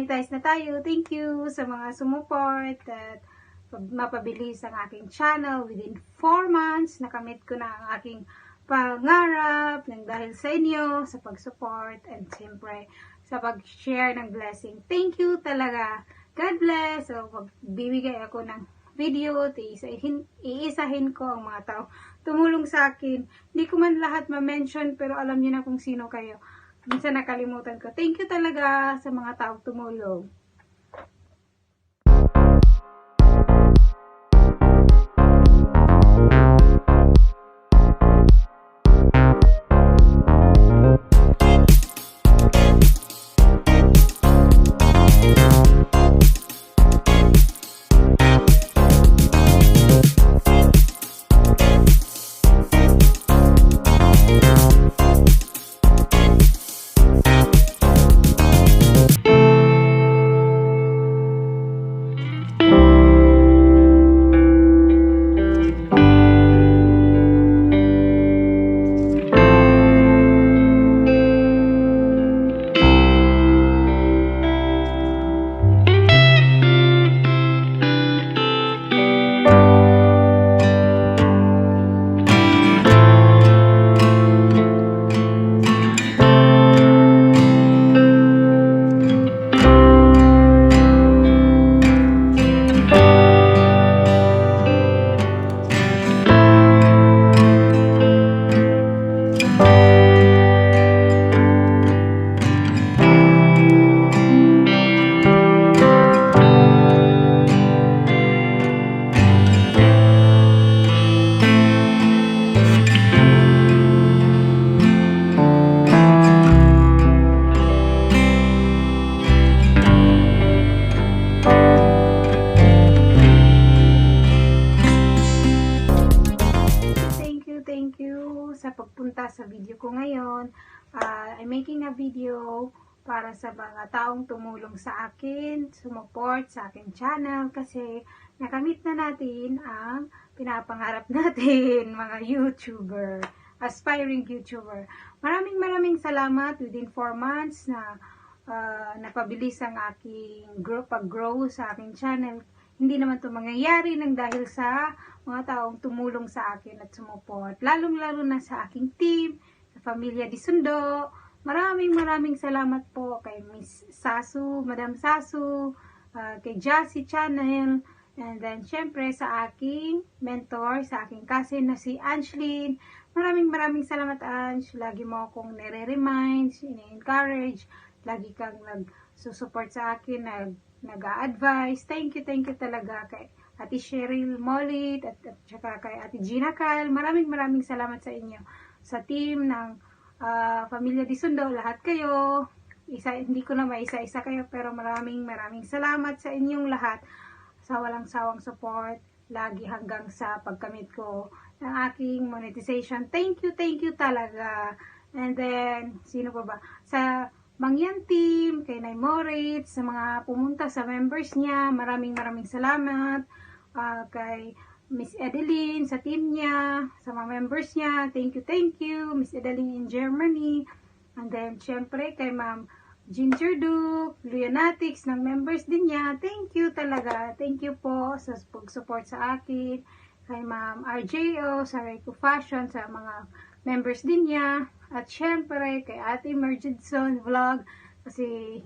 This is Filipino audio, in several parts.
monetize na tayo. Thank you sa mga sumuport at mapabilis ang aking channel. Within 4 months, nakamit ko na ang aking pangarap ng dahil sa inyo, sa pag-support, and siyempre sa pag-share ng blessing. Thank you talaga. God bless. So, magbibigay ako ng video, iisahin ko ang mga tao tumulong sa akin. Hindi ko man lahat ma-mention, pero alam niyo na kung sino kayo. Minsan nakalimutan ko. Thank you talaga sa mga tao tumulong. Thank you sa pagpunta sa video ko ngayon. I'm making a video para sa mga taong tumulong sa akin, sumuport sa akin channel kasi nakamit na natin ang pinapangarap natin mga YouTuber, aspiring YouTuber. Maraming salamat. Within 4 months na napabilis ang aking pag-grow sa aking channel. Hindi naman ito mangyayari nang dahil sa mga taong tumulong sa akin at sumuport. Lalong-lalo na sa aking team, sa Pamilya Disundo. Maraming salamat po kay Miss Sasu, Madam Sasu, kay Jassy Channel, and then syempre sa aking mentor, sa aking cousin na si Angeline. Maraming salamat, Ange. Lagi mo akong nire-remind, ini-encourage. Lagi kang nag-support sa akin, nag-a-advise. Thank you talaga kay Ate Cheryl Molit at saka kay Ate Gina Kyle. Maraming salamat sa inyo. Sa team ng Pamilya Disundo, lahat kayo. Hindi ko na maisa-isa kayo, pero maraming salamat sa inyong lahat sa walang sawang support lagi hanggang sa pagkamit ko ng aking monetization. Thank you talaga. And then, sino pa ba? Sa Mangyan team, kay Nay Moritz, sa mga pumunta sa members niya, maraming salamat. Kay Miss Edeline, sa team niya, sa mga members niya, thank you. Miss Edeline in Germany. And then, syempre, kay Ma'am Ginger Duke, Leonatics, ng members din niya, thank you talaga. Thank you po sa pag-support sa akin. Kay Ma'am RJO, sa Reiko Fashion, sa mga members din niya. At syempre, kay Ate Mergedson Vlog, kasi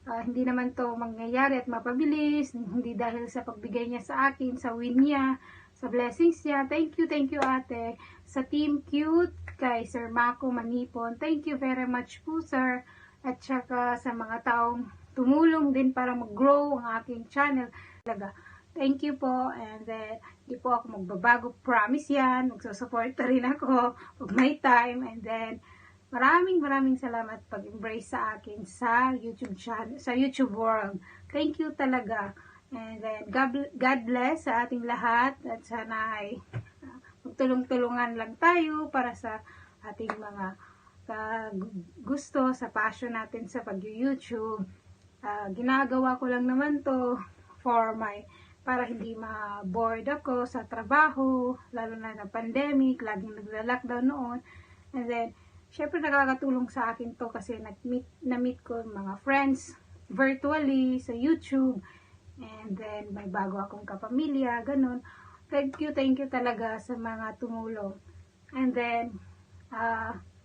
hindi naman to mangyayari at mapabilis, hindi dahil sa pagbigay niya sa akin, sa win niya, sa blessings niya. Thank you ate. Sa Team Cute, kay Sir Mako Manipon, thank you very much po sir. At saka sa mga taong tumulong din para mag-grow ang aking channel. Talaga, thank you po. And then, di po ako magbabago, promise yan. Magsusupport rin ako pag may time. And then, maraming salamat pag-embrace sa akin sa YouTube channel, sa YouTube world. Thank you talaga. And then, God bless sa ating lahat. At sana ay magtulong-tulungan lang tayo para sa ating mga gusto, sa passion natin sa pag-YouTube. Ginagawa ko lang naman to para hindi ma-bored ako sa trabaho, lalo na ng pandemic, laging nagla-lockdown noon. And then, syempre nakakatulong sa akin to kasi na-meet ko mga friends virtually sa YouTube. And then, may bago akong kapamilya, ganun. Thank you talaga sa mga tumulong. And then,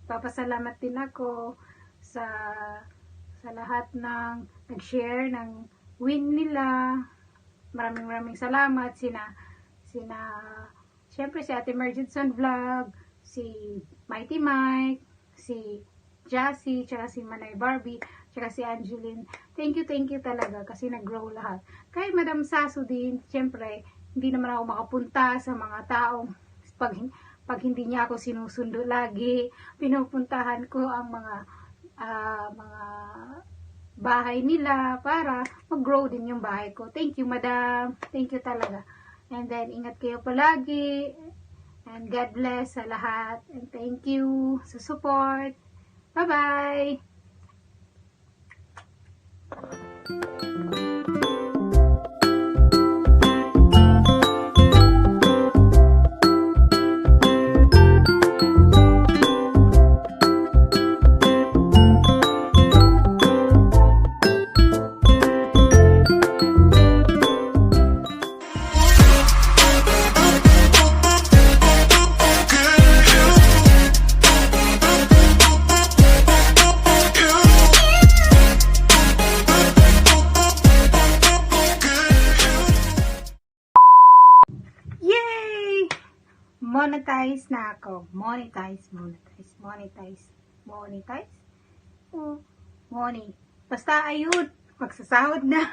papasalamat din ako sa lahat ng nag-share ng win nila. Maraming salamat. Siyempre si Ate Mergedson Vlog, si Mighty Mike, si Jassy, tsaka si Manay Barbie, tsaka si Angeline. Thank you talaga kasi nag-grow lahat. Kay Madam Sasu din, siyempre, hindi naman ako makapunta sa mga taong pag hindi niya ako sinusundo lagi. Pinupuntahan ko ang mga bahay nila para mag-grow din yung bahay ko. Thank you, Madam. Thank you talaga. And then, ingat kayo palagi. And God bless sa lahat. And thank you sa support. Bye-bye! Monetize na ako. Monetize. Money. Basta ayun, magsasahod na.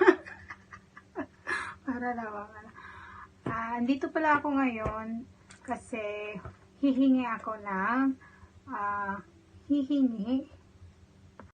Para naman. Andito pala ako ngayon kasi hihingi ako ng